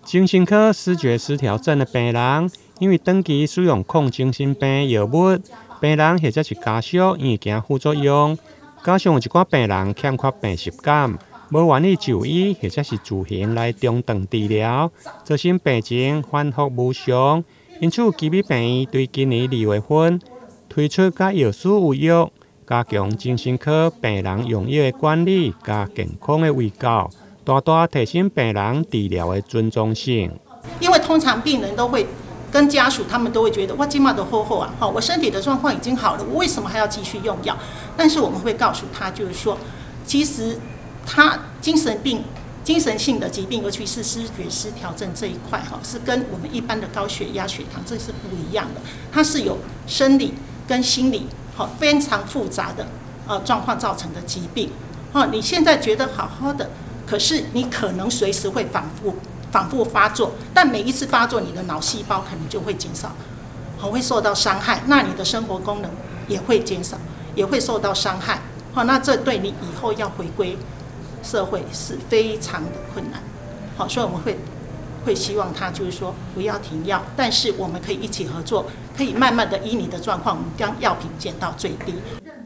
精神科思觉失调症的病人，因为长期使用抗精神病药物，病人或者是家属因为惊副作用，加上有一寡病人欠缺病习感，无愿意就医或者是自行来中断治疗，造成病情反复无常。因此，基比病院对今年2月份推出甲药师有约、加强精神科病人用药的管理、加健康的卫教。大大提升病人治疗的尊重性，因为通常病人都会跟家属，他们都会觉得我今嘛都好啊，我身体的状况已经好了，我为什么还要继续用药？但是我们会告诉他，就是说，其实他精神病、精神性的疾病，尤其是思觉失调症这一块是跟我们一般的高血压、血糖这是不一样的，它是有生理跟心理非常复杂的状况造成的疾病。你现在觉得好好的。可是你可能随时会反复发作，但每一次发作，你的脑细胞可能就会减少，会受到伤害。那你的生活功能也会减少，也会受到伤害。那这对你以后要回归社会是非常的困难。所以我们会希望他就是说不要停药，但是我们可以一起合作，可以慢慢的依你的状况，我们将药品减到最低。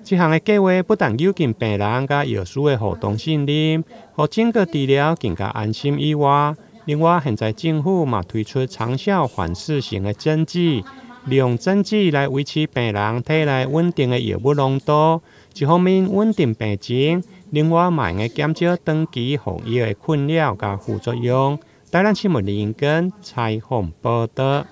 这项的计划不但有近病人甲药师的互动信任，互整个治疗更加安心以外，另外现在政府嘛推出长效缓释型的针剂，利用针剂来维持病人体内稳定的药物浓度，一方面稳定病情，另外嘛会减少长期服药的困扰甲副作用。台南新闻林根采访报道。